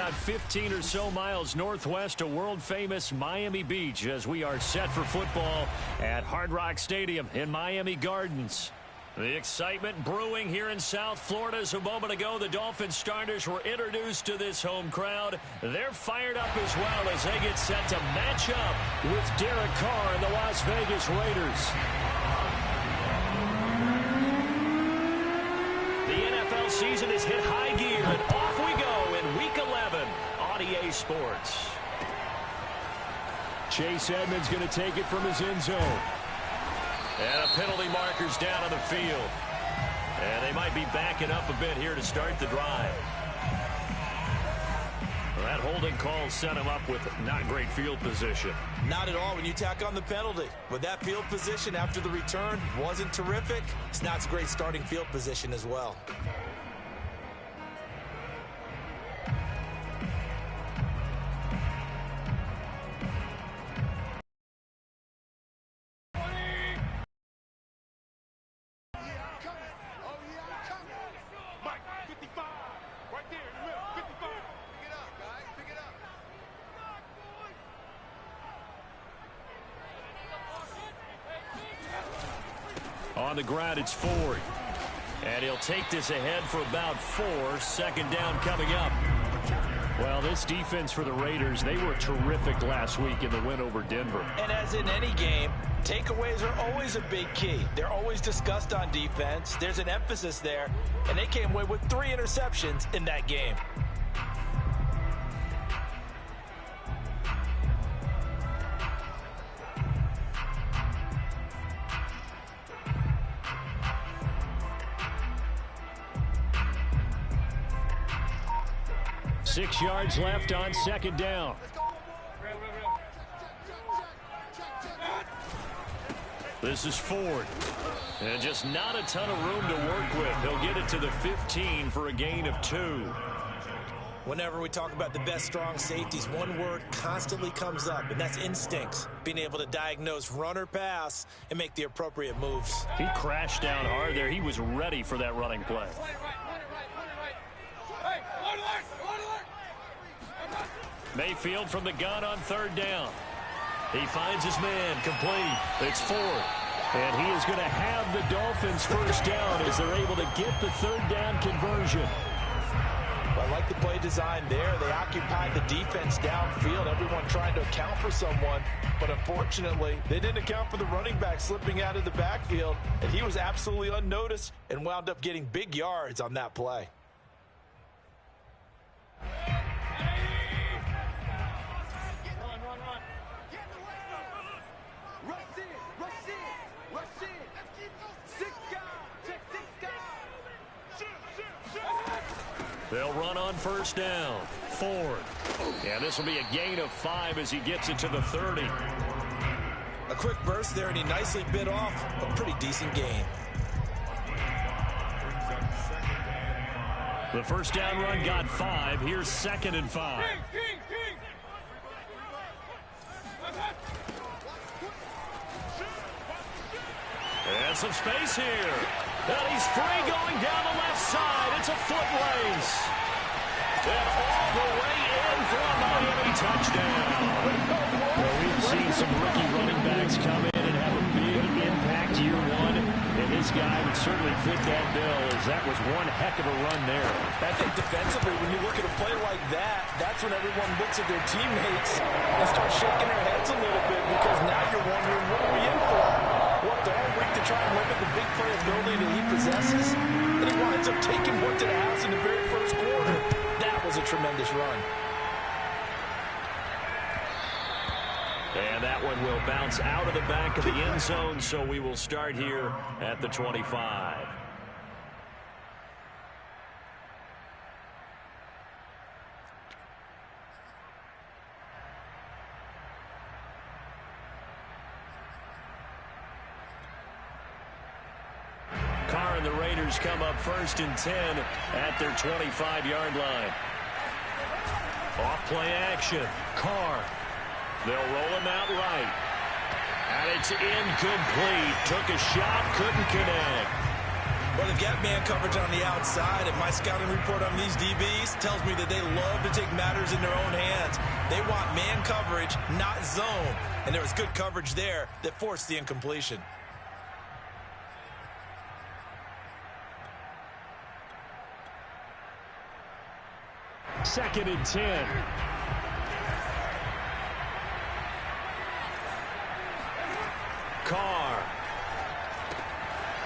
about 15 or so miles northwest of world-famous Miami Beach as we are set for football at Hard Rock Stadium in Miami Gardens. The excitement brewing here in South Florida as a moment ago the Dolphins starters were introduced to this home crowd. They're fired up as well as they get set to match up with Derek Carr and the Las Vegas Raiders. The NFL season has hit high gear, and off we go in Week 11 on EA Sports. Chase Edmonds going to take it from his end zone. And a penalty marker's down on the field. And they might be backing up a bit here to start the drive. Well, that holding call set him up with not great field position. Not at all when you tack on the penalty. But that field position after the return wasn't terrific. It's not a great starting field position as well. On the ground, it's Ford. And he'll take this ahead for about 4. Second down coming up. Well, this defense for the Raiders, they were terrific last week in the win over Denver. And as in any game, takeaways are always a big key. They're always discussed on defense. There's an emphasis there. And they came away with 3 interceptions in that game. Six yards left on second down. This is Ford. And just not a ton of room to work with. He'll get it to the 15 for a gain of 2. Whenever we talk about the best strong safeties, one word constantly comes up, and that's instincts. Being able to diagnose run or pass and make the appropriate moves. He crashed down hard there. He was ready for that running play. Mayfield from the gun on third down. He finds his man complete. It's Ford. And he is going to have the Dolphins first down as they're able to get the third down conversion. Well, I like the play design there. They occupied the defense downfield, everyone trying to account for someone. But unfortunately, they didn't account for the running back slipping out of the backfield. And he was absolutely unnoticed and wound up getting big yards on that play. They'll run on first down. Ford. And this will be a gain of 5 as he gets it to the 30. A quick burst there, and he nicely bit off a pretty decent gain. The first down run got 5. Here's 2nd and 5. And some space here. And he's free going down the left side. It's a foot race. And all the way in for a Miami touchdown. Well, we've seen some rookie running backs come in and have a big impact year one. And this guy would certainly fit that bill, as that was one heck of a run there. I think defensively, when you look at a play like that, that's when everyone looks at their teammates and starts shaking their heads a little bit, because now you're wondering, what are we in for? What, the whole week to try and limit the big play ability that he possesses? And he winds up taking one to the house in the very first quarter. That was a tremendous run. And that one will bounce out of the back of the end zone, so we will start here at the 25. Carr and the Raiders come up 1st and 10 at their 25-yard line. Off-play action. Carr. They'll roll him out right. And it's incomplete. Took a shot, couldn't connect. Well, they've got man coverage on the outside, and my scouting report on these DBs tells me that they love to take matters in their own hands. They want man coverage, not zone. And there was good coverage there that forced the incompletion. Second and 10. Carr.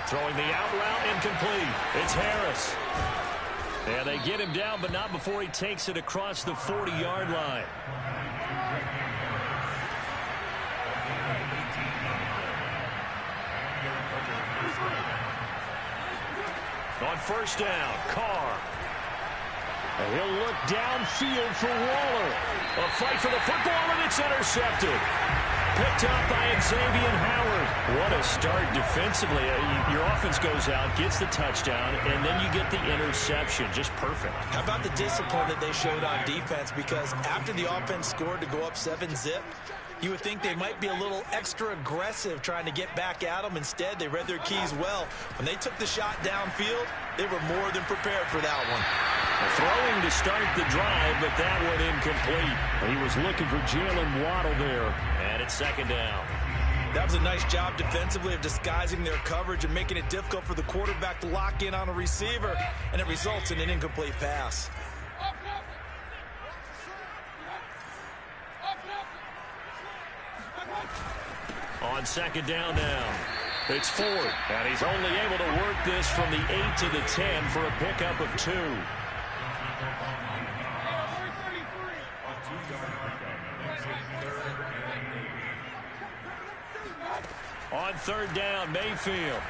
Throwing the out route, incomplete. It's Harris. And they get him down, but not before he takes it across the 40-yard line. On first down, Carr. And he'll look downfield for Waller. A fight for the football, and it's intercepted. Picked up by Xavier Howard. What a start defensively. Your offense goes out, gets the touchdown, and then you get the interception. Just perfect. How about the discipline that they showed on defense? Because after the offense scored to go up 7-zip, you would think they might be a little extra aggressive trying to get back at them. Instead, they read their keys well. When they took the shot downfield, they were more than prepared for that one. Throwing to start the drive, but that one incomplete. He was looking for Jalen Waddle there, and it's second down. That was a nice job defensively of disguising their coverage and making it difficult for the quarterback to lock in on a receiver, and it results in an incomplete pass. On second down now, it's Ford, and he's only able to work this from the 8 to the 10 for a pickup of 2. On third down, Mayfield.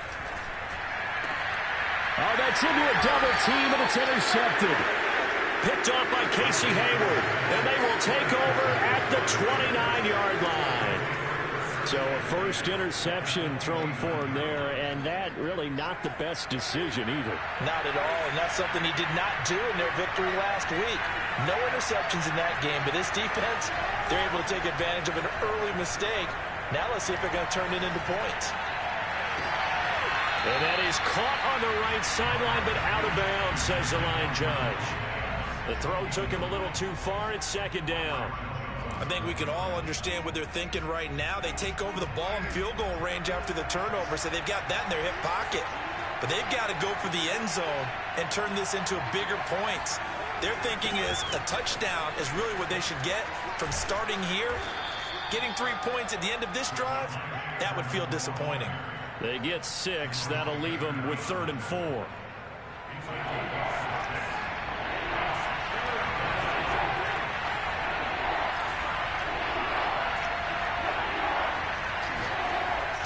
Oh, that's into a double team, and it's intercepted. Picked off by Casey Hayward, and they will take over at the 29-yard line. So a first interception thrown for him there, and that really not the best decision either. Not at all, and that's something he did not do in their victory last week. No interceptions in that game, but this defense, they're able to take advantage of an early mistake. Now let's see if they're going to turn it into points. And that is caught on the right sideline, but out of bounds, says the line judge. The throw took him a little too far. It's second down. I think we can all understand what they're thinking right now. They take over the ball in field goal range after the turnover, so they've got that in their hip pocket. But they've got to go for the end zone and turn this into bigger points. Their thinking is a touchdown is really what they should get from starting here. Getting 3 points at the end of this drive, that would feel disappointing. They get 6. That'll leave them with 3rd and 4.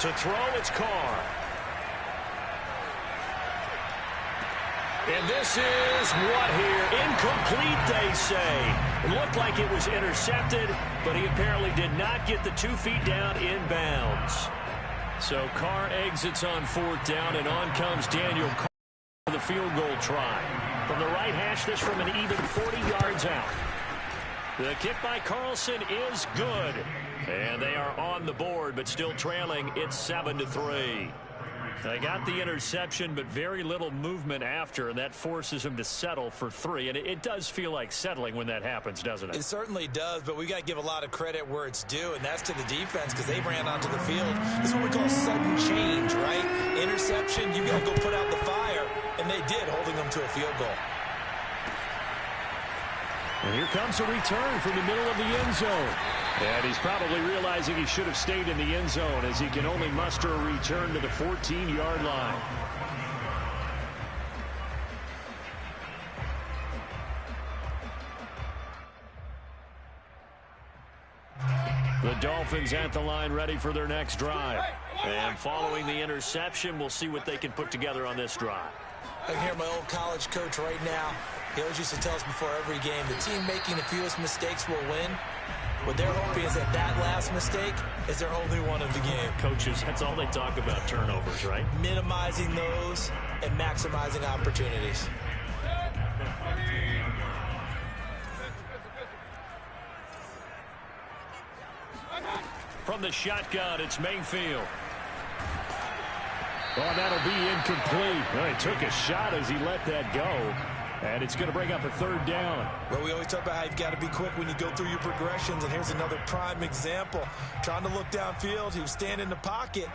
To throw, it's Carr. And this is what here? Incomplete, they say. It looked like it was intercepted, but he apparently did not get the 2 feet down inbounds. So Carr exits on 4th down, and on comes Daniel Carr for the field goal try. From the right hash, this from an even 40 yards out. The kick by Carlson is good. And they are on the board, but still trailing. It's 7-3. They got the interception, but very little movement after, and that forces them to settle for 3. And it does feel like settling when that happens, doesn't it? It certainly does, but we got to give a lot of credit where it's due, and that's to the defense because they ran onto the field. This is what we call sudden change, right? Interception, you got to go put out the fire, and they did, holding them to a field goal. And here comes a return from the middle of the end zone. And he's probably realizing he should have stayed in the end zone as he can only muster a return to the 14-yard line. The Dolphins at the line ready for their next drive. And following the interception, we'll see what they can put together on this drive. I can hear my old college coach right now. He always used to tell us before every game, the team making the fewest mistakes will win. What they're hoping is that last mistake is their only one of the game. Coaches, that's all they talk about, turnovers, right? Minimizing those and maximizing opportunities. From the shotgun, it's Mayfield. Oh, that'll be incomplete. Well, he took a shot as he let that go. And it's going to bring up a third down. Well, we always talk about how you've got to be quick when you go through your progressions, and here's another prime example. Trying to look downfield, he was standing in the pocket,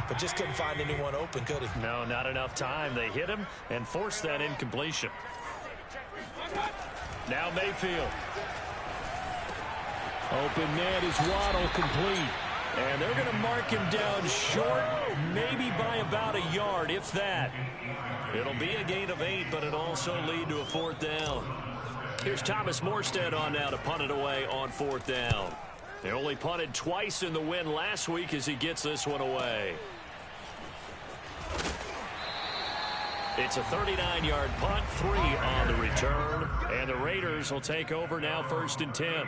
but just couldn't find anyone open, could he? No, not enough time. They hit him and forced that incompletion. Now Mayfield. Open man is Waddle, complete. And they're going to mark him down short, maybe by about a yard, if that. It'll be a gain of 8, but it'll also lead to a 4th down. Here's Thomas Morstead on now to punt it away on 4th down. They only punted twice in the win last week as he gets this one away. It's a 39-yard punt, 3 on the return. And the Raiders will take over now, 1st and 10.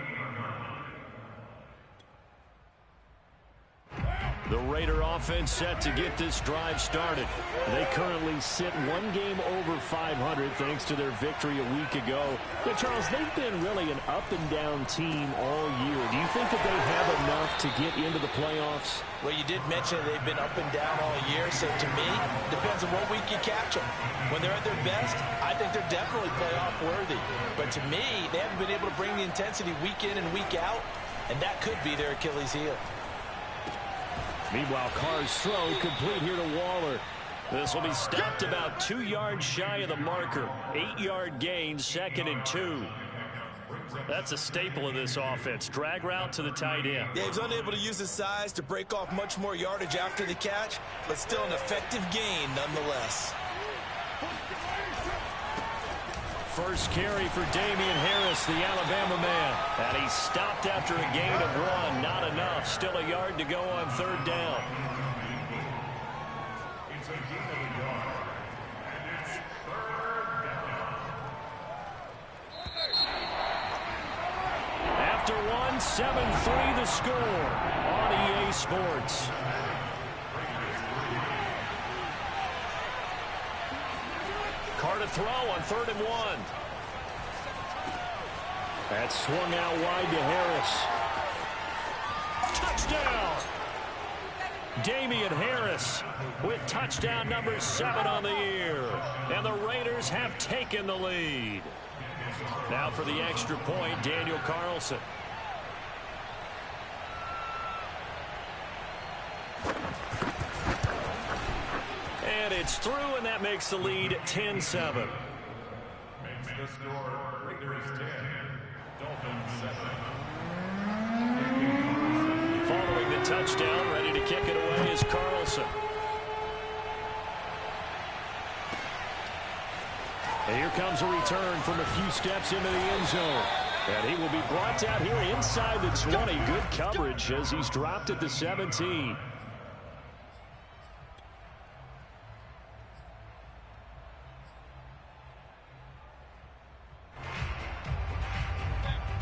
The Raider offense set to get this drive started. They currently sit 1 game over 500 thanks to their victory a week ago. But Charles, they've been really an up-and-down team all year. Do you think that they have enough to get into the playoffs? Well, you did mention they've been up and down all year, so to me, depends on what week you catch them. When they're at their best, I think they're definitely playoff worthy. But to me, they haven't been able to bring the intensity week in and week out, and that could be their Achilles heel. Meanwhile, Carr's throw complete here to Waller. This will be stopped about 2 yards shy of the marker. 8-yard gain, 2nd and 2. That's a staple of this offense. Drag route to the tight end. Yeah, he's unable to use his size to break off much more yardage after the catch, but still an effective gain nonetheless. First carry for Damian Harris, the Alabama man. And he's stopped after a gain of 1. Not enough. Still a yard to go on 3rd down. After 1, 7-3 the score on EA Sports. Carr to throw on 3rd and 1. That swung out wide to Harris. Touchdown! Damian Harris with touchdown number 7 on the year. And the Raiders have taken the lead. Now for the extra point, Daniel Carlson. And it's through, and that makes the lead 10-7. Makes the score, Raiders 10, Dolphins 7. Following the touchdown, ready to kick it away is Carlson. And here comes a return from a few steps into the end zone. And he will be brought out here inside the 20. Good coverage as he's dropped at the 17.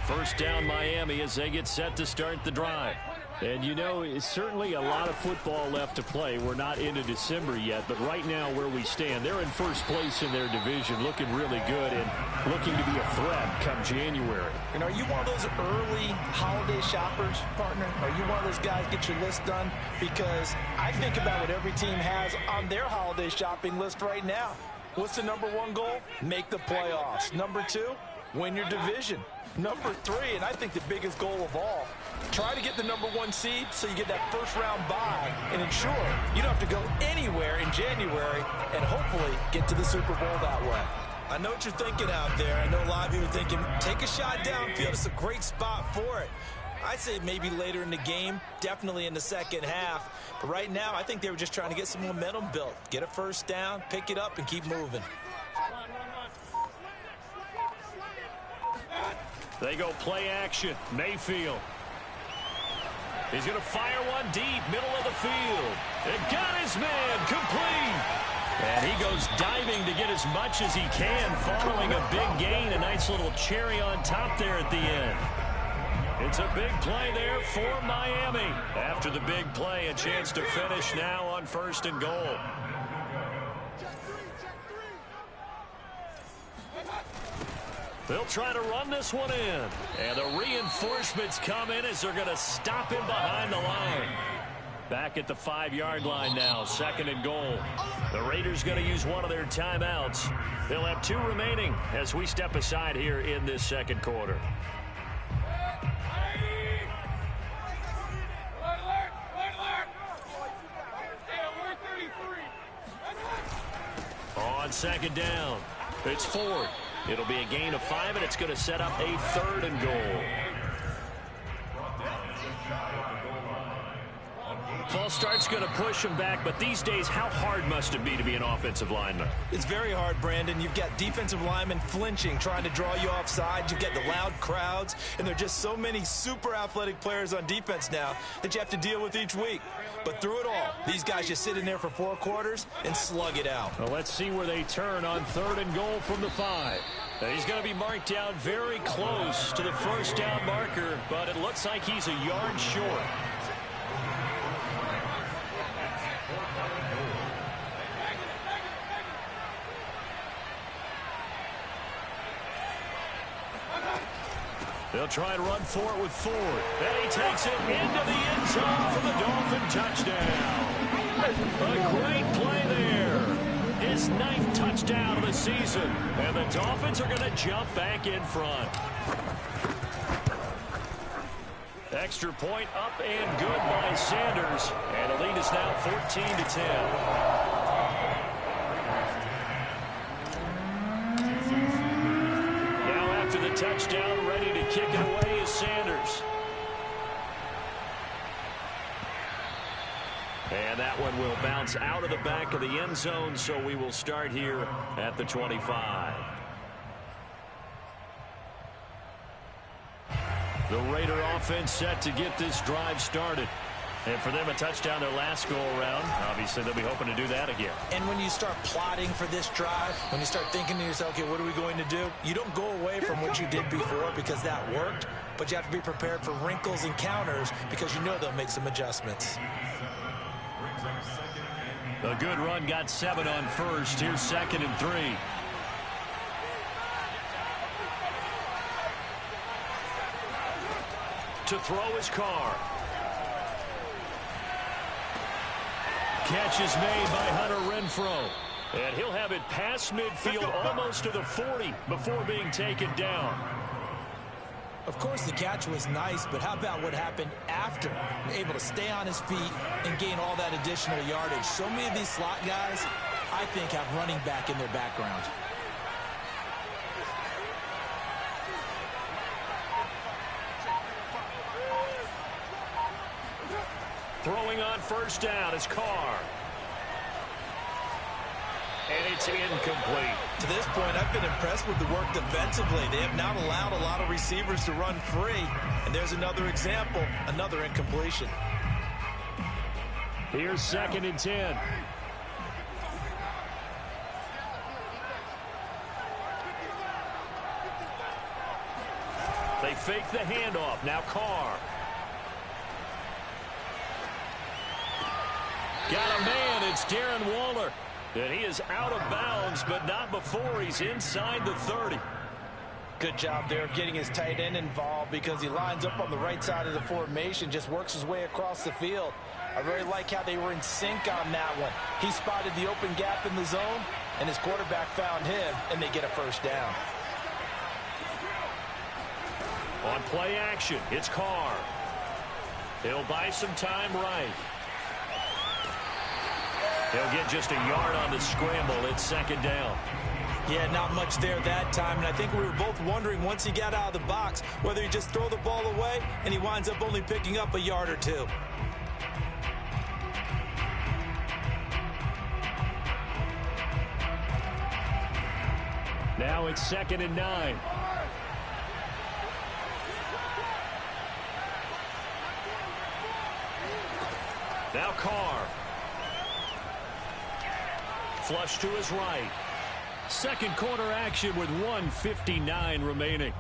First down Miami as they get set to start the drive. And you know, it's certainly a lot of football left to play. We're not into December yet, but right now where we stand, they're in first place in their division, looking really good and looking to be a threat come January. And are you one of those early holiday shoppers, partner? Are you one of those guys get your list done? Because I think about what every team has on their holiday shopping list right now. What's the number 1 goal? Make the playoffs. Number 2, win your division. Number 3, and I think the biggest goal of all, try to get the number 1 seed so you get that first-round bye and ensure you don't have to go anywhere in January and hopefully get to the Super Bowl that way. I know what you're thinking out there. I know a lot of you are thinking, take a shot downfield. It's a great spot for it. I'd say maybe later in the game, definitely in the second half. But right now, I think they were just trying to get some momentum built. Get a first down, pick it up, and keep moving. They go play action. Mayfield. He's going to fire one deep, middle of the field. And got his man, complete. And he goes diving to get as much as he can, following a big gain. A nice little cherry on top there at the end. It's a big play there for Miami. After the big play, a chance to finish now on 1st and goal. They'll try to run this one in. And the reinforcements come in as they're going to stop him behind the line. Back at the 5-yard line now, 2nd and goal. The Raiders going to use one of their timeouts. They'll have 2 remaining as we step aside here in this 2nd quarter. On 2nd down, it's Ford. It'll be a gain of 5, and it's going to set up a 3rd and goal. False start's going to push him back, but these days, how hard must it be to be an offensive lineman? It's very hard, Brandon. You've got defensive linemen flinching, trying to draw you offside. You've got the loud crowds, and there are just so many super athletic players on defense now that you have to deal with each week. But through it all, these guys just sit in there for 4 quarters and slug it out. Well, let's see where they turn on 3rd and goal from the 5. He's going to be marked down very close to the 1st down marker, but it looks like he's a yard short. They'll try and run for it with Ford. And he takes it into the end zone for the Dolphin touchdown. A great play there. His 9th touchdown of the season. And the Dolphins are going to jump back in front. Extra point up and good by Sanders. And the lead is now 14-10. The touchdown, ready to kick it away is Sanders. And that one will bounce out of the back of the end zone, so we will start here at the 25. The Raider offense set to get this drive started. And for them, a touchdown their last go-around. Obviously, they'll be hoping to do that again. And when you start plotting for this drive, when you start thinking to yourself, okay, what are we going to do? You don't go away from what you did before because that worked, but you have to be prepared for wrinkles and counters because you know they'll make some adjustments. A good run got 7 on 1st. Here's 2nd and 3. To throw his Carr. Catch is made by Hunter Renfrow. And he'll have it past midfield almost to the 40 before being taken down. Of course, the catch was nice, but how about what happened after? Able to stay on his feet and gain all that additional yardage. So many of these slot guys, I think, have running back in their background. Throwing on 1st down is Carr. And it's incomplete. To this point, I've been impressed with the work defensively. They have not allowed a lot of receivers to run free. And there's another example, another incompletion. Here's 2nd and 10. They fake the handoff. Now Carr. Got a man. It's Darren Waller. And he is out of bounds, but not before he's inside the 30. Good job there of getting his tight end involved because he lines up on the right side of the formation, just works his way across the field. I really like how they were in sync on that one. He spotted the open gap in the zone, and his quarterback found him, and they get a 1st down. On play action, it's Carr. He'll buy some time right. He'll get just a yard on the scramble. It's 2nd down. Yeah, not much there that time, and I think we were both wondering once he got out of the box whether he just throw the ball away, and he winds up only picking up a yard or 2. Now it's 2nd and 9. Now Carr. Flush to his right. 2nd quarter action with 1:59 remaining.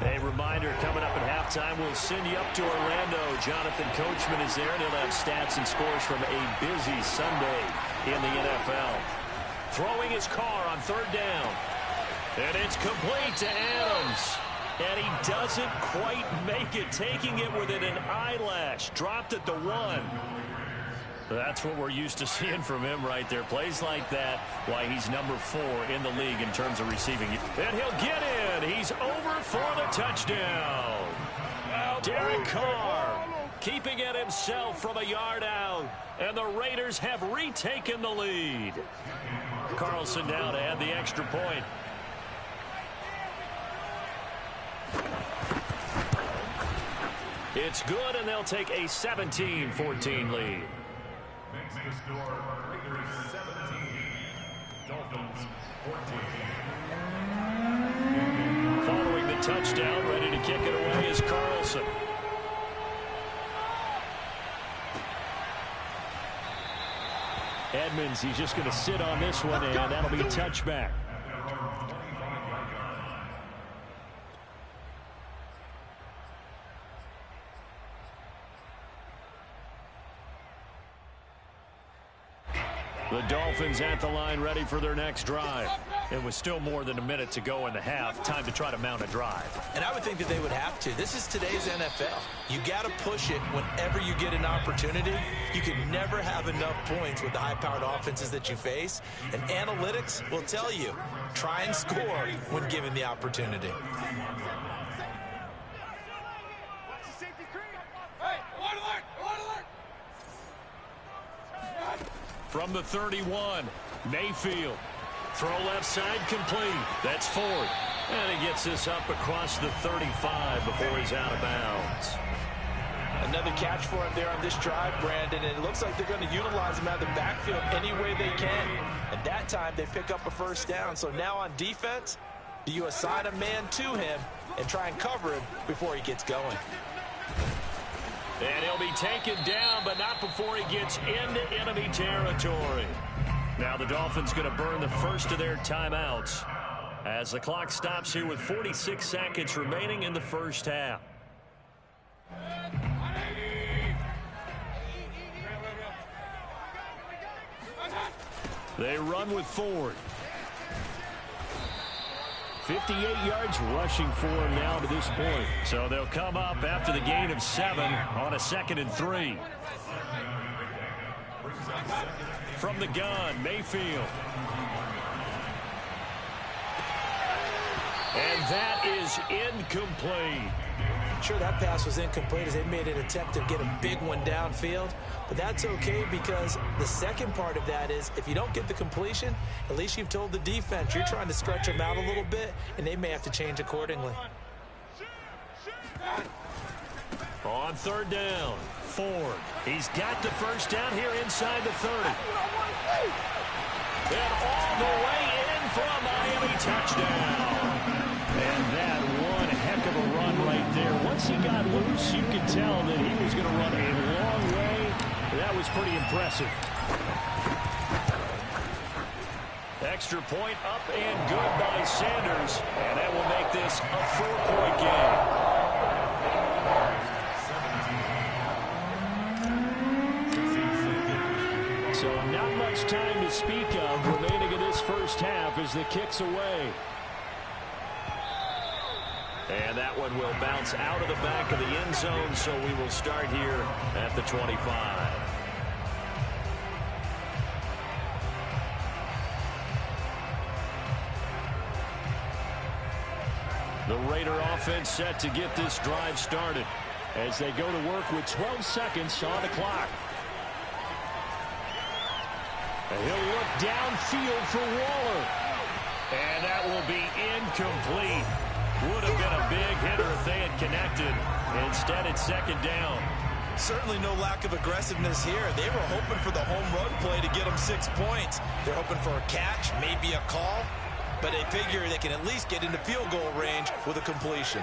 A reminder, coming up at halftime, we'll send you up to Orlando. Jonathan Coachman is there, and he'll have stats and scores from a busy Sunday in the NFL. Throwing his car on third down. And it's complete to Adams. And he doesn't quite make it, taking it within an eyelash. Dropped at the 1. That's what we're used to seeing from him right there. Plays like that, why he's number 4 in the league in terms of receiving. And he'll get in. He's over for the touchdown. Derek Carr keeping it himself from a yard out. And the Raiders have retaken the lead. Carlson now to add the extra point. It's good, and they'll take a 17-14 lead. Makes the score Raiders 17, Dolphins 14. Following the touchdown, ready to kick it away is Carlson. Edmonds, he's just going to sit on this one, and that'll be a touchback. The Dolphins at the line, ready for their next drive. It was still more than a minute to go in the half. Time to try to mount a drive. And I would think that they would have to. This is today's NFL. You got to push it whenever you get an opportunity. You can never have enough points with the high-powered offenses that you face. And analytics will tell you, try and score when given the opportunity. From the 31, Mayfield. Throw left side complete. That's Ford. And he gets this up across the 35 before he's out of bounds. Another catch for him there on this drive, Brandon, and it looks like they're going to utilize him out of the backfield any way they can. And that time they pick up a first down. So now on defense, you assign a man to him and try and cover him before he gets going. And he'll be taken down, but not before he gets into enemy territory. Now the Dolphins going to burn the first of their timeouts as the clock stops here with 46 seconds remaining in the first half. They run with Ford. 58 yards rushing for him now to this point. So they'll come up after the gain of 7 on a 2nd and 3. From the gun, Mayfield. And that is incomplete. Sure, that pass was incomplete as they made an attempt to get a big one downfield. But that's okay because the second part of that is if you don't get the completion, at least you've told the defense you're trying to stretch them out a little bit, and they may have to change accordingly. On third down, Ford. He's got the first down here inside the 30. And all the way in for a Miami touchdown. And that one heck of a run right there. Once he got loose, you could tell that he was going to run a long way. That was pretty impressive. Extra point up and good by Sanders. And that will make this a 4-point game. So not much time to speak of remaining in this first half as the kick's away. And that one will bounce out of the back of the end zone, so we will start here at the 25. The Raider offense set to get this drive started as they go to work with 12 seconds on the clock. And he'll look downfield for Waller. And that will be incomplete. Would have been a big hitter if they had connected. Instead, it's second down. Certainly no lack of aggressiveness here. They were hoping for the home run play to get them 6 points. They're hoping for a catch, maybe a call, but they figure they can at least get into field goal range with a completion.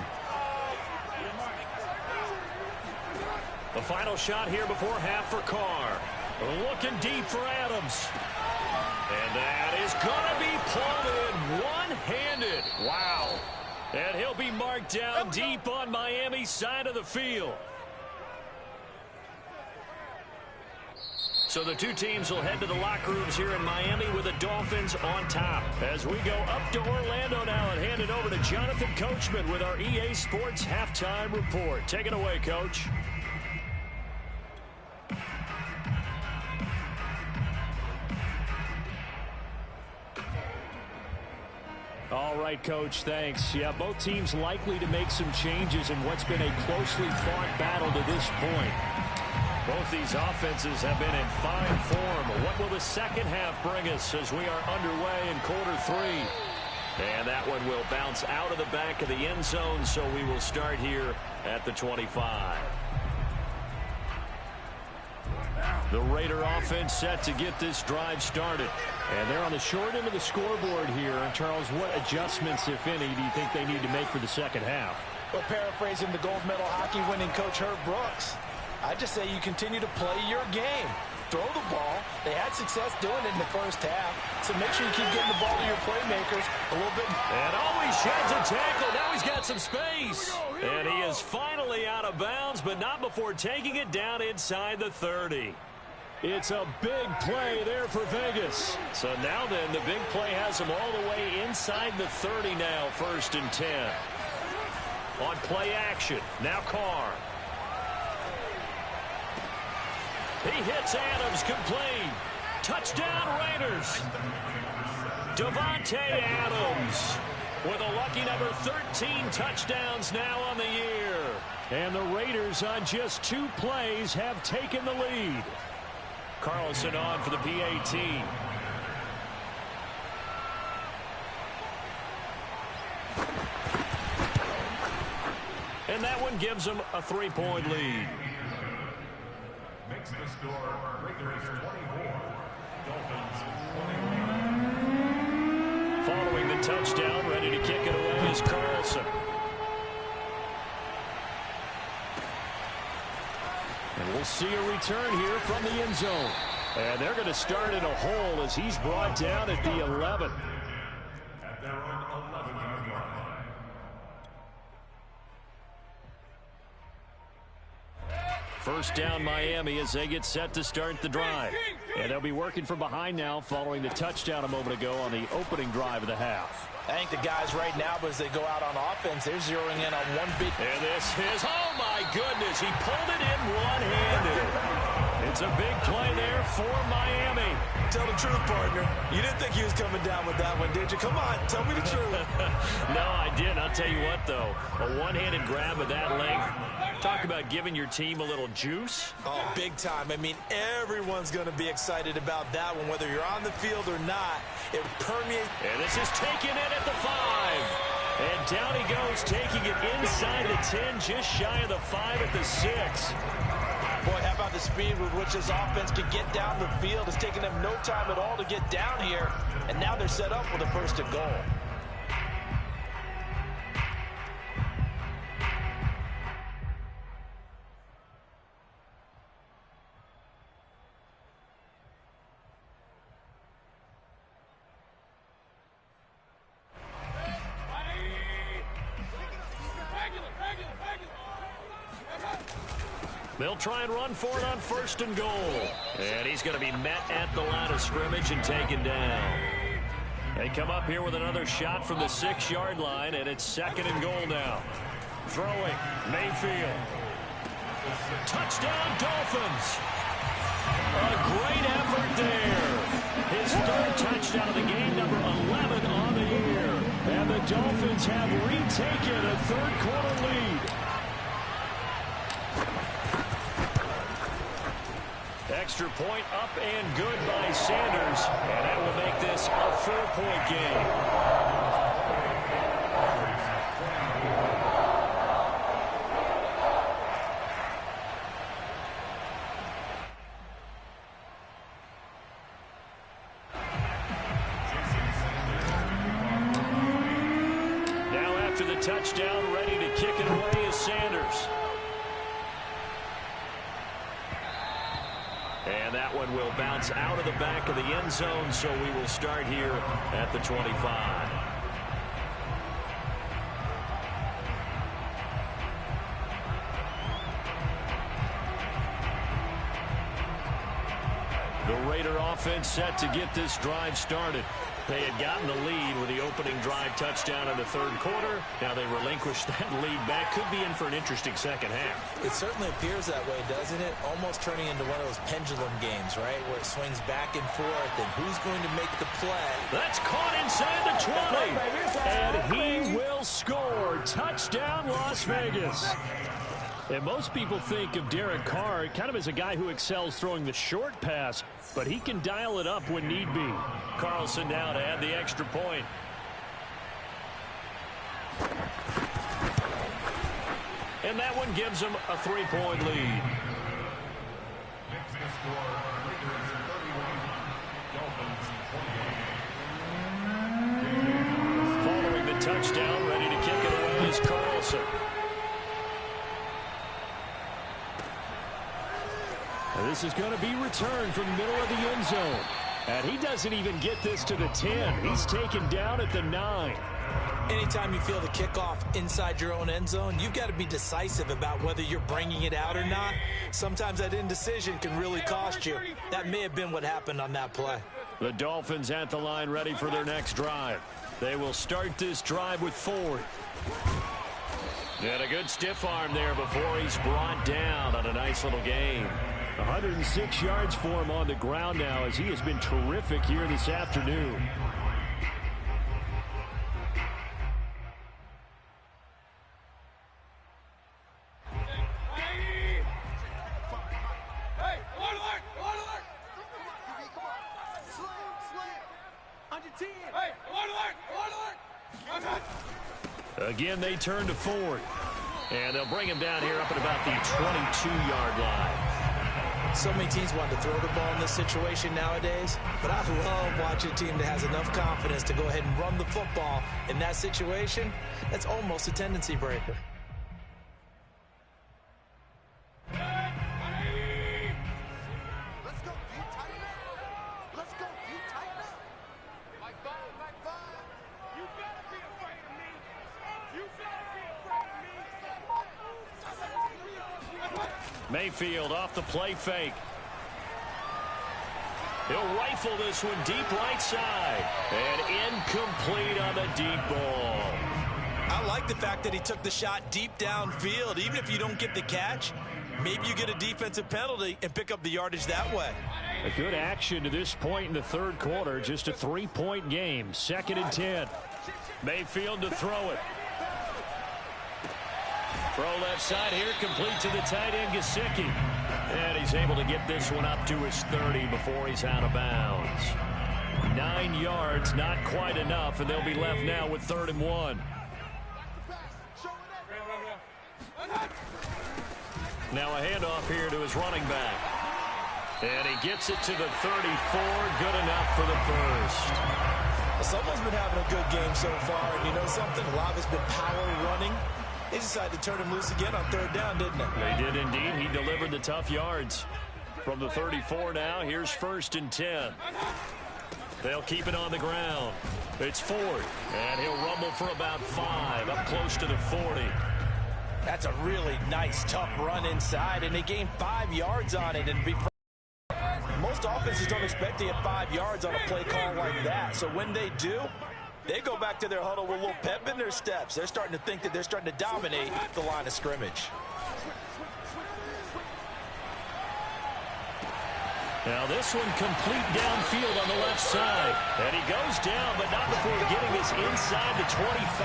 The final shot here before half for Carr. Looking deep for Adams. And that is going to be pulled in one-handed. Wow. And he'll be marked down deep on Miami's side of the field. So the two teams will head to the locker rooms here in Miami with the Dolphins on top. As we go up to Orlando now and hand it over to Jonathan Coachman with our EA Sports Halftime Report. Take it away, Coach. All right, Coach, thanks. Yeah, both teams likely to make some changes in what's been a closely fought battle to this point. Both these offenses have been in fine form. What will the second half bring us as we are underway in quarter three? And that one will bounce out of the back of the end zone, so we will start here at the 25. The Raider offense set to get this drive started. And they're on the short end of the scoreboard here. Charles, what adjustments, if any, do you think they need to make for the second half? Well, paraphrasing the gold medal hockey winning coach Herb Brooks, I just say you continue to play your game. Throw the ball. They had success doing it in the first half, so make sure you keep getting the ball to your playmakers a little bit. And always sheds a tackle. Now he's got some space. And he is finally out of bounds, but not before taking it down inside the 30. It's a big play there for Vegas. So now then, the big play has him all the way inside the 30 now, 1st and 10. On play action, now Carr. He hits Adams, complete. Touchdown Raiders. Davante Adams with a lucky number 13 touchdowns now on the year. And the Raiders on just 2 plays have taken the lead. Carlson on for the PAT. And that one gives them a 3-point lead. Makes the score Raiders 24, Dolphins 21. Following the touchdown, ready to kick it away is Carlson. And we'll see a return here from the end zone. And they're going to start in a hole as he's brought down at the 11. At their own 11-yard line. First down Miami as they get set to start the drive. And they'll be working from behind now following the touchdown a moment ago on the opening drive of the half. I think the guys right now, as they go out on offense, they're zeroing in on one big. And this is, oh my goodness, he pulled it in one-handed. It's a big play there for Miami. Tell the truth, partner. You didn't think he was coming down with that one, did you? Come on, tell me the truth. No, I didn't. I'll tell you what, though. A one-handed grab of that length. Talk about giving your team a little juice. Oh, big time. I mean, everyone's going to be excited about that one, whether you're on the field or not. It permeates. And this is taken in at the 5. And down he goes, taking it inside the 10, just shy of the 5 at the 6. Boy, how about the speed with which this offense can get down the field? It's taken them no time at all to get down here. And now they're set up with a 1st and goal. They'll try and run for it on 1st and goal. And he's going to be met at the line of scrimmage and taken down. They come up here with another shot from the 6-yard line, and it's 2nd and goal now. Throwing, Mayfield. Touchdown, Dolphins. A great effort there. His 3rd touchdown of the game, number 11 on the year. And the Dolphins have retaken a 3rd quarter lead. Extra point up and good by Sanders. And that will make this a 4-point game. Now after the touchdown, ready to kick it away is Sanders. And that one will bounce out of the back of the end zone, so we will start here at the 25. The Raider offense set to get this drive started. They had gotten the lead with the opening drive touchdown in the third quarter. Now they relinquished that lead back. Could be in for an interesting second half. It certainly appears that way, doesn't it? Almost turning into one of those pendulum games, right? Where it swings back and forth, and who's going to make the play? That's caught inside the 20. And he will score. Touchdown, Las Vegas. And most people think of Derek Carr kind of as a guy who excels throwing the short pass, but he can dial it up when need be. Carlson now to add the extra point. And that one gives him a 3-point lead. Next to score, Raiders 31, Dolphins 28. Following the touchdown, ready to kick it away is Carlson. This is going to be returned from the middle of the end zone. And he doesn't even get this to the 10. He's taken down at the 9. Anytime you feel the kickoff inside your own end zone, you've got to be decisive about whether you're bringing it out or not. Sometimes that indecision can really cost you. That may have been what happened on that play. The Dolphins at the line ready for their next drive. They will start this drive with Ford. And a good stiff arm there before he's brought down on a nice little gain. 106 yards for him on the ground now as he has been terrific here this afternoon. Again, they turn to Ford. And they'll bring him down here up at about the 22-yard line. So many teams want to throw the ball in this situation nowadays, but I love watching a team that has enough confidence to go ahead and run the football. In that situation, that's almost a tendency breaker. Mayfield off the play fake. He'll rifle this one deep right side. And incomplete on the deep ball. I like the fact that he took the shot deep downfield. Even if you don't get the catch, maybe you get a defensive penalty and pick up the yardage that way. A good action to this point in the third quarter. Just a 3-point game. 2nd and 10. Mayfield to throw it. Throw left side here, complete to the tight end, Gesicki. And he's able to get this one up to his 30 before he's out of bounds. 9 yards, not quite enough, and they'll be left now with 3rd and 1. Now a handoff here to his running back. And he gets it to the 34, good enough for the first. Someone's been having a good game so far, and you know something? A lot has been power running. They decided to turn him loose again on 3rd down, didn't they? They did indeed. He delivered the tough yards. From the 34 now, here's 1st and 10. They'll keep it on the ground. It's Ford, and he'll rumble for about 5, up close to the 40. That's a really nice, tough run inside, and they gained 5 yards on it. And most offenses don't expect to get 5 yards on a play call like that. So when they do, they go back to their huddle with a little pep in their steps. They're starting to think that they're starting to dominate the line of scrimmage. Now this one complete downfield on the left side. And he goes down, but not before getting this inside the 25.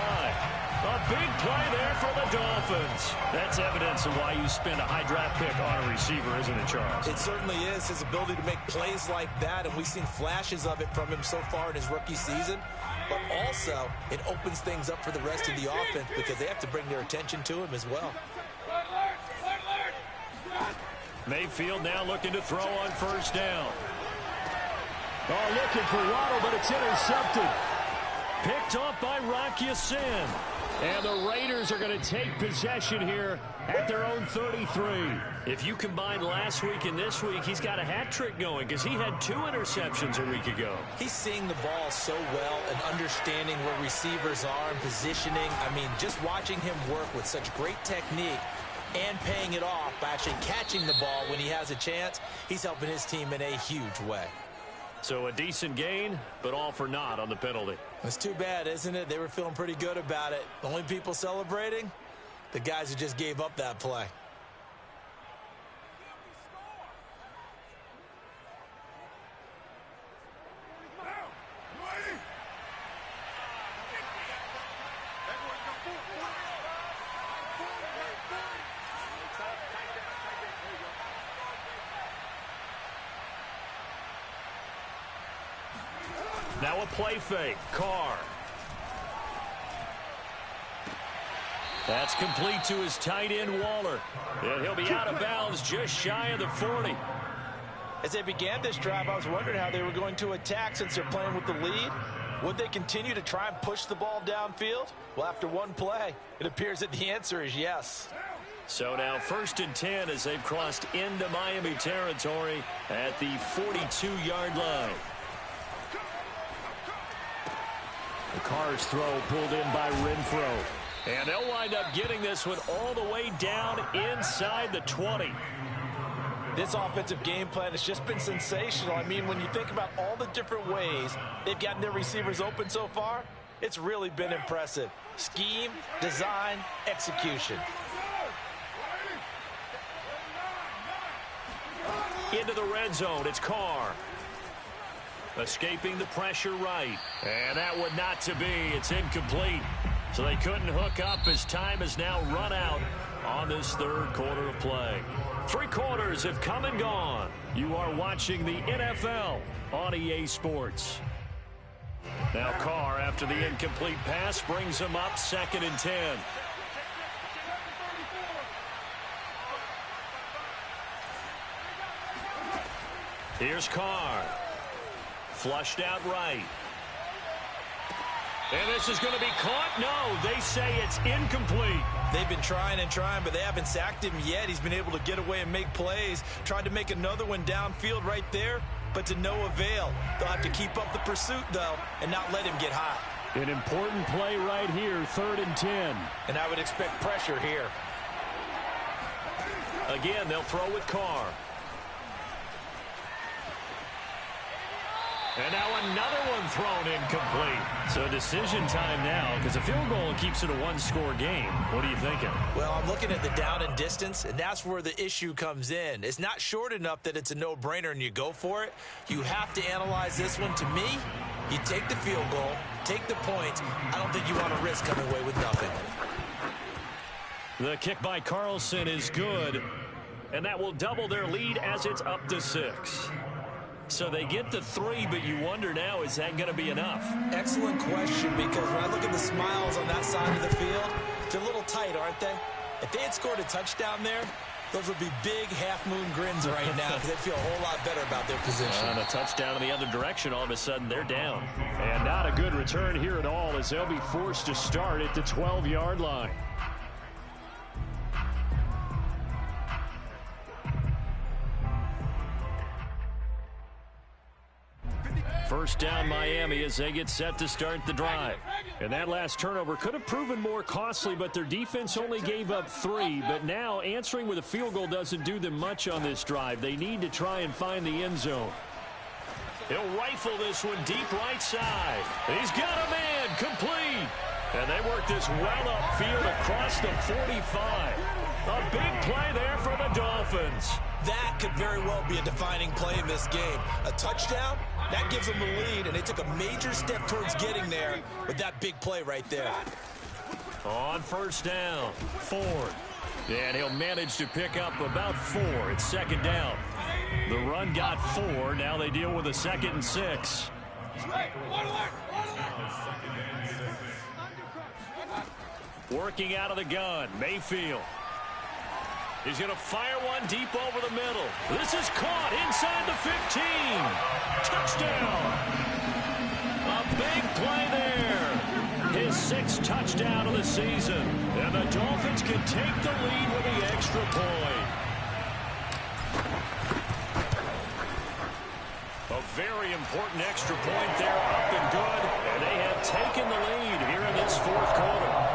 A big play there for the Dolphins. That's evidence of why you spend a high draft pick on a receiver, isn't it, Charles? It certainly is. His ability to make plays like that, and we've seen flashes of it from him so far in his rookie season. But also, it opens things up for the rest of the offense because they have to bring their attention to him as well. Mayfield now looking to throw on 1st down. Oh, looking for Waddle, but it's intercepted. Picked off by Rock Ya-Sin. And the Raiders are going to take possession here at their own 33. If you combine last week and this week, he's got a hat trick going because he had 2 interceptions a week ago. He's seeing the ball so well and understanding where receivers are and positioning. I mean, just watching him work with such great technique and paying it off by actually catching the ball when he has a chance. He's helping his team in a huge way. So a decent gain, but all for naught on the penalty. It's too bad, isn't it? They were feeling pretty good about it. The only people celebrating, the guys who just gave up that play. Now a play fake. Carr. That's complete to his tight end, Waller. And he'll be out of bounds just shy of the 40. As they began this drive, I was wondering how they were going to attack since they're playing with the lead. Would they continue to try and push the ball downfield? Well, after one play, it appears that the answer is yes. So now 1st and 10 as they've crossed into Miami territory at the 42-yard line. The Carr's throw pulled in by Renfro. And they'll wind up getting this one all the way down inside the 20. This offensive game plan has just been sensational. I mean, when you think about all the different ways they've gotten their receivers open so far, it's really been impressive. Scheme, design, execution. Into the red zone, it's Carr. Escaping the pressure right. And that would not to be. It's incomplete. So they couldn't hook up as time has now run out on this third quarter of play. 3 quarters have come and gone. You are watching the NFL on EA Sports. Now Carr, after the incomplete pass, brings him up 2nd and 10. Here's Carr. Flushed out right. And this is going to be caught. No, they say it's incomplete. They've been trying and trying, but they haven't sacked him yet. He's been able to get away and make plays. Tried to make another one downfield right there, but to no avail. They'll have to keep up the pursuit, though, and not let him get hot. An important play right here, 3rd and 10. And I would expect pressure here. Again, they'll throw with Carr. And now another one thrown incomplete. So decision time now, because a field goal keeps it a one-score game. What are you thinking? Well, I'm looking at the down and distance, and that's where the issue comes in. It's not short enough that it's a no-brainer and you go for it. You have to analyze this one. To me, you take the field goal, take the points. I don't think you want to risk coming away with nothing. The kick by Carlson is good, and that will double their lead as it's up to 6. So they get the 3, but you wonder now, is that going to be enough? Excellent question, because when I look at the smiles on that side of the field, they're a little tight, aren't they? If they had scored a touchdown there, those would be big half-moon grins right now because they feel a whole lot better about their position. And a touchdown in the other direction, all of a sudden they're down. And not a good return here at all as they'll be forced to start at the 12-yard line. First down Miami as they get set to start the drive. And that last turnover could have proven more costly, but their defense only gave up 3. But now answering with a field goal doesn't do them much on this drive. They need to try and find the end zone. He'll rifle this one deep right side. He's got a man, complete. And they work this well upfield across the 45. A big play there for the Dolphins. That could very well be a defining play in this game. A touchdown, that gives them the lead, and they took a major step towards getting there with that big play right there. On first down, Ford. And he'll manage to pick up about 4. It's 2nd down. The run got 4. Now they deal with a 2nd and 6. Working out of the gun, Mayfield. He's going to fire one deep over the middle. This is caught inside the 15. Touchdown. A big play there. His 6th touchdown of the season. And the Dolphins can take the lead with the extra point. A very important extra point there, up and good. And they have taken the lead here in this 4th quarter.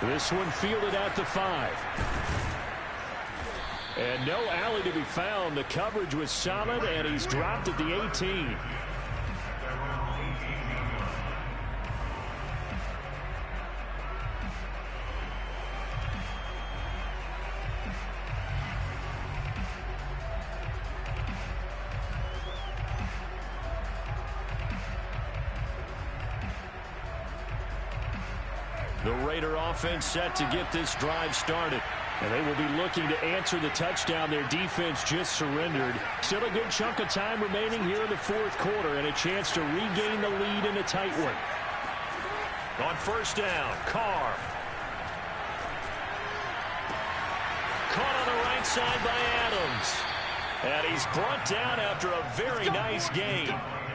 This one fielded at the 5. And no alley to be found. The coverage was solid, and he's dropped at the 18. The Raider offense set to get this drive started. And they will be looking to answer the touchdown their defense just surrendered. Still a good chunk of time remaining here in the fourth quarter and a chance to regain the lead in a tight one. On first down, Carr. Caught on the right side by Adams. And he's brought down after a very nice gain.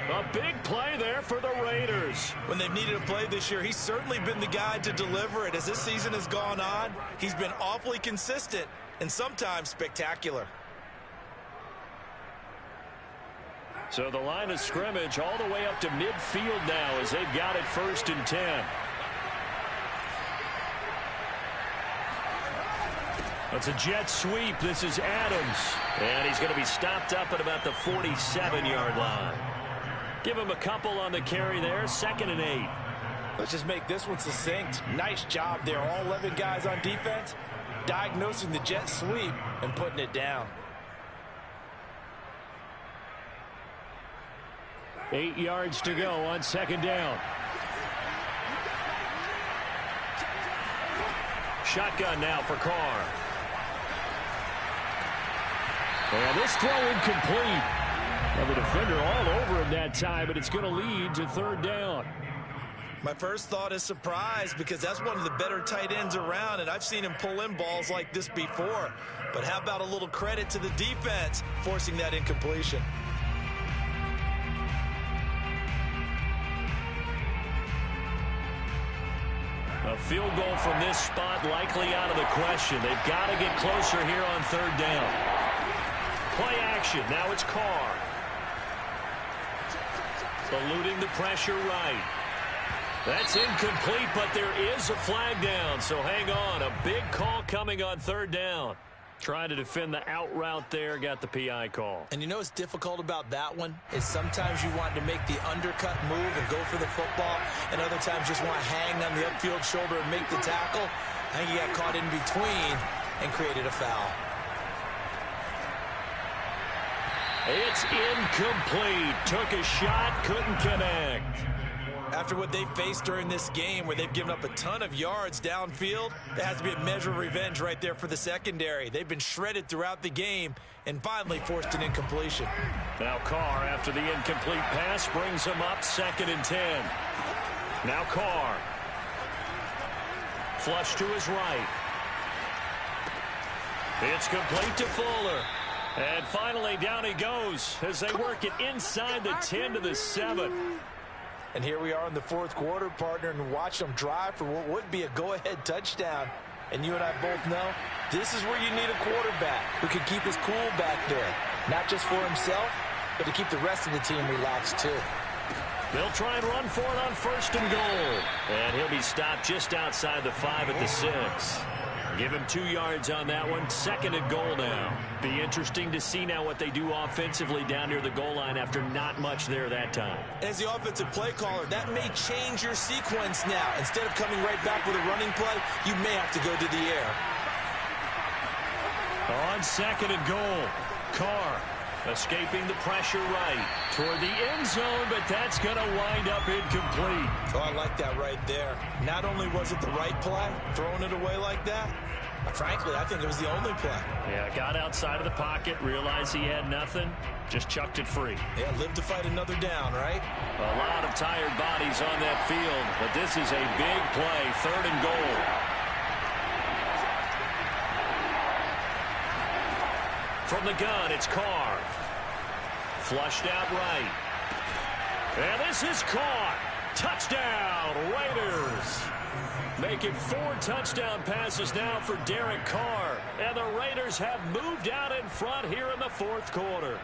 A big play there for the Raiders. When they've needed a play this year, he's certainly been the guy to deliver it. As this season has gone on, he's been awfully consistent and sometimes spectacular. So the line of scrimmage all the way up to midfield now as they've got it 1st and 10. That's a jet sweep. This is Adams. And he's going to be stopped up at about the 47-yard line. Give him a couple on the carry there. 2nd and 8. Let's just make this one succinct. Nice job there. All 11 guys on defense diagnosing the jet sweep and putting it down. 8 yards to go on 2nd down. Shotgun now for Carr. And this throw incomplete. Well, the defender all over him that time, but it's going to lead to 3rd down. My first thought is surprise because that's one of the better tight ends around, and I've seen him pull in balls like this before. But how about a little credit to the defense forcing that incompletion? A field goal from this spot likely out of the question. They've got to get closer here on 3rd down. Play action. Now it's Carr. Eluding the pressure right. That's incomplete, but there is a flag down, so hang on. A big call coming on 3rd down. Trying to defend the out route there, got the PI call. And you know what's difficult about that one is sometimes you want to make the undercut move and go for the football, and other times just want to hang on the upfield shoulder and make the tackle. I think he got caught in between and created a foul. It's incomplete. Took a shot, couldn't connect. After what they faced during this game where they've given up a ton of yards downfield, there has to be a measure of revenge right there for the secondary. They've been shredded throughout the game and finally forced an incompletion. Now Carr, after the incomplete pass, brings him up 2nd and 10. Now Carr. Flush to his right. It's complete to Fuller. And finally, down he goes as they work it inside the 10 to the 7. And here we are in the fourth quarter, partner, and watch them drive for what would be a go-ahead touchdown. And you and I both know this is where you need a quarterback who can keep his cool back there. Not just for himself, but to keep the rest of the team relaxed too. They'll try and run for it on 1st and goal. And he'll be stopped just outside the 5 at the 6. Give him 2 yards on that one. 2nd and goal now. Be interesting to see now what they do offensively down near the goal line after not much there that time. As the offensive play caller, that may change your sequence now. Instead of coming right back with a running play, you may have to go to the air. On 2nd and goal, Carr escaping the pressure right toward the end zone, but that's going to wind up incomplete. Oh, I like that right there. Not only was it the right play, throwing it away like that, frankly, I think it was the only play. Yeah, got outside of the pocket, realized he had nothing, just chucked it free. Yeah, live to fight another down, right? A lot of tired bodies on that field, but this is a big play, 3rd and goal. From the gun, it's Carr. Flushed out right. And this is caught. Touchdown, Raiders. Make it 4 touchdown passes now for Derek Carr. And the Raiders have moved out in front here in the fourth quarter.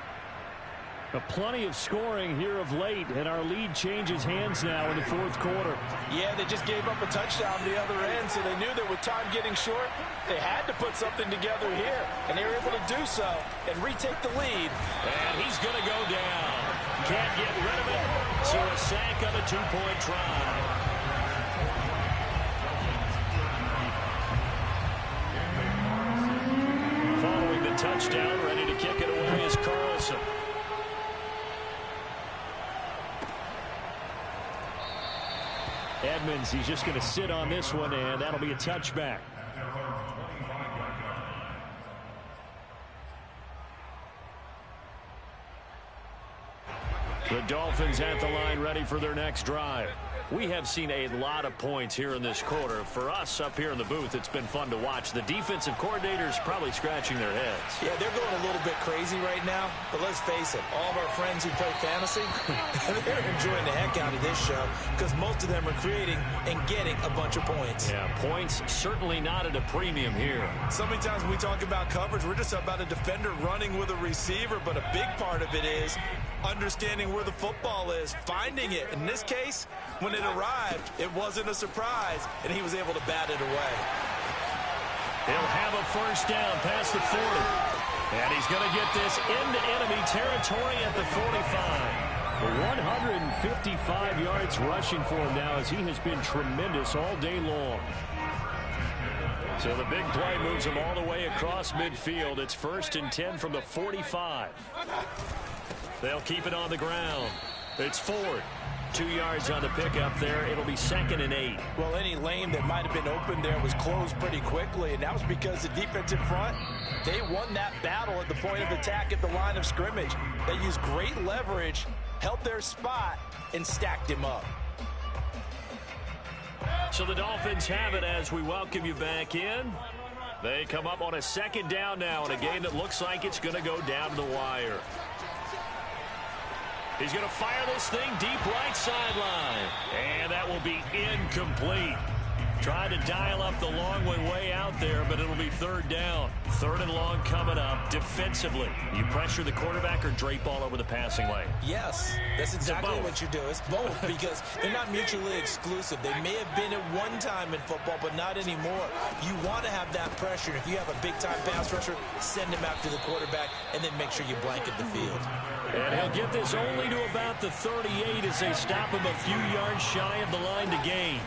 Plenty of scoring here of late, and our lead changes hands now in the fourth quarter. Yeah, they just gave up a touchdown on the other end, so they knew that with time getting short, they had to put something together here, and they were able to do so and retake the lead. And he's going to go down. Can't get rid of it, so a sack on a two-point try. Following the touchdown, ready to kick it away is Carlson. Edmonds, he's just going to sit on this one, and that'll be a touchback. The Dolphins at the line, ready for their next drive. We have seen a lot of points here in this quarter. For us up here in the booth, it's been fun to watch. The defensive coordinators probably scratching their heads. Yeah, they're going a little bit crazy right now, but let's face it, all of our friends who play fantasy, they're enjoying the heck out of this show because most of them are creating and getting a bunch of points. Yeah, points certainly not at a premium here. So many times when we talk about coverage, we're just about a defender running with a receiver, but a big part of it is understanding where the football is, finding it. In this case, when it arrived, it wasn't a surprise, and he was able to bat it away. He'll have a first down past the 40. And he's going to get this into enemy territory at the 45. 155 yards rushing for him now as he has been tremendous all day long. So the big play moves him all the way across midfield. It's 1st and 10 from the 45. They'll keep it on the ground. It's Ford. 2 yards on the pickup there. It'll be 2nd and 8. Well, any lane that might have been open there was closed pretty quickly, and that was because the defensive front, they won that battle at the point of attack at the line of scrimmage. They used great leverage, held their spot, and stacked him up. So the Dolphins have it as we welcome you back in. They come up on a 2nd down now in a game that looks like it's going to go down to the wire. He's going to fire this thing deep right sideline. And that will be incomplete. Trying to dial up the long way out there, but it'll be 3rd down. 3rd and long coming up defensively. You pressure the quarterback or drape all over the passing lane? Yes, that's exactly what you do. It's both because they're not mutually exclusive. They may have been at one time in football, but not anymore. You want to have that pressure. If you have a big-time pass rusher, send him after the quarterback, and then make sure you blanket the field. And he'll get this only to about the 38 as they stop him a few yards shy of the line to gain.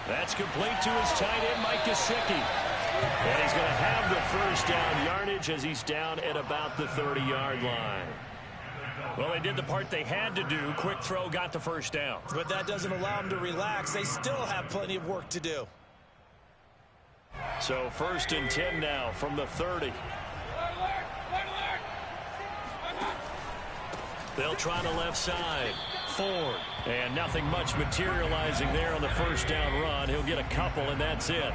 That's complete to his tight end, Mike Gesicki. And he's going to have the first down yardage as he's down at about the 30-yard line. Well, they did the part they had to do. Quick throw, got the first down. But that doesn't allow them to relax. They still have plenty of work to do. So 1st and 10 now from the 30. They'll try the left side. Ford. And nothing much materializing there on the first down run. He'll get a couple, and that's it.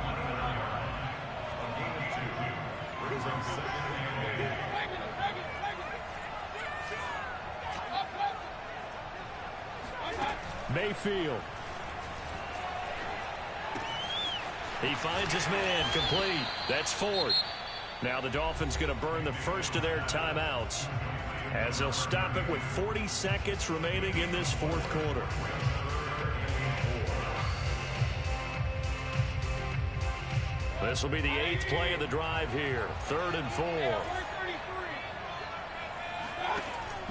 Mayfield. He finds his man complete. That's Ford. Now the Dolphins going to burn the first of their timeouts as they'll stop it with 40 seconds remaining in this fourth quarter. This will be the 8th play of the drive here. 3rd and 4.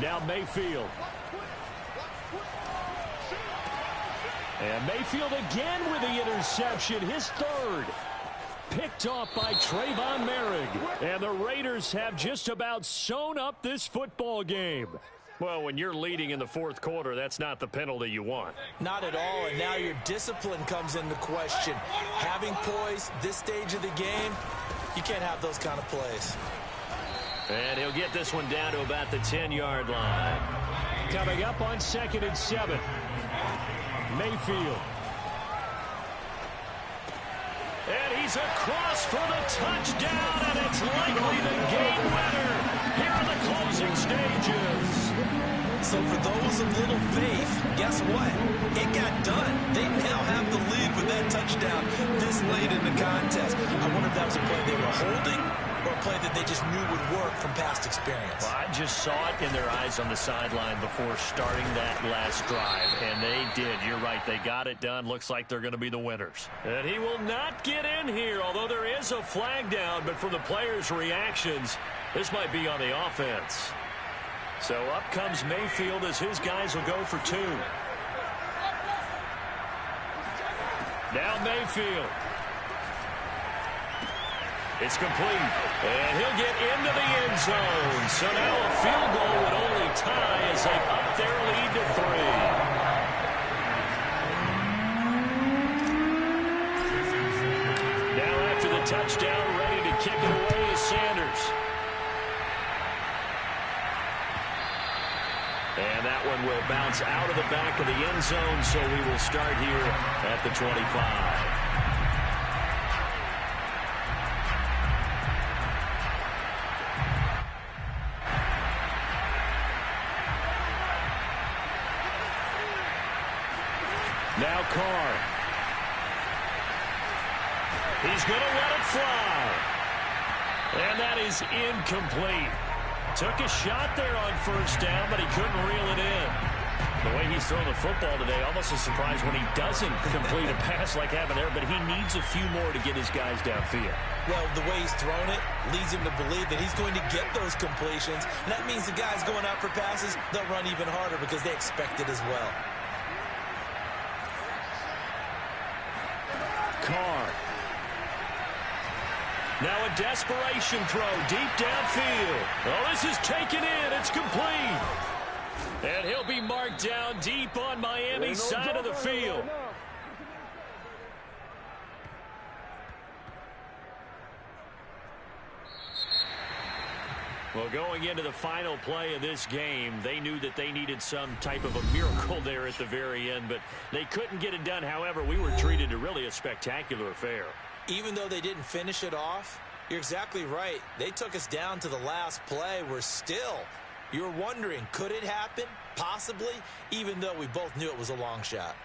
Now Mayfield. And Mayfield again with the interception, his 3rd. Picked off by Trayvon Merrick. And the Raiders have just about sewn up this football game. Well, when you're leading in the fourth quarter, that's not the penalty you want. Not at all, and now your discipline comes into question. Having poise this stage of the game, you can't have those kind of plays. And he'll get this one down to about the 10-yard line. Coming up on 2nd and 7. Mayfield. And he's across for the touchdown, and it's likely the game winner here in the closing stages. So for those of little faith, guess what? It got done. They now have the lead with that touchdown this late in the contest. I wonder if that was a play they were holding or a play that they just knew would work from past experience? Well, I just saw it in their eyes on the sideline before starting that last drive, and they did. You're right. They got it done. Looks like they're going to be the winners. And he will not get in here, although there is a flag down, but from the players' reactions, this might be on the offense. So up comes Mayfield as his guys will go for 2. Now Mayfield. It's complete. And he'll get into the end zone. So now a field goal would only tie as they up their lead to 3. Now after the touchdown, ready to kick it away is Sanders. And that one will bounce out of the back of the end zone, so we will start here at the 25. Now Carr. He's going to let it fly. And that is incomplete. Took a shot there on first down, but he couldn't reel it in. The way he's throwing the football today, almost a surprise when he doesn't complete a pass like having there, but he needs a few more to get his guys downfield. Well, the way he's thrown it leads him to believe that he's going to get those completions, and that means the guys going out for passes, they'll run even harder because they expect it as well. Carr. Now a desperation throw deep downfield. Oh, this is taken in. It's complete. And he'll be marked down deep on Miami's side of the field. Well, going into the final play of this game, they knew that they needed some type of a miracle there at the very end, but they couldn't get it done. However, we were treated to really a spectacular affair. Even though they didn't finish it off, you're exactly right. They took us down to the last play. You're wondering, could it happen? Possibly, even though we both knew it was a long shot.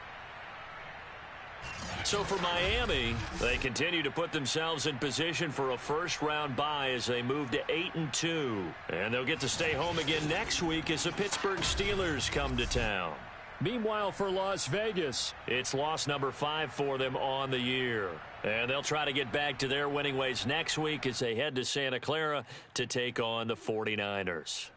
So for Miami, they continue to put themselves in position for a first-round bye as they move to 8-2. And they'll get to stay home again next week as the Pittsburgh Steelers come to town. Meanwhile, for Las Vegas, it's loss number 5 for them on the year. And they'll try to get back to their winning ways next week as they head to Santa Clara to take on the 49ers.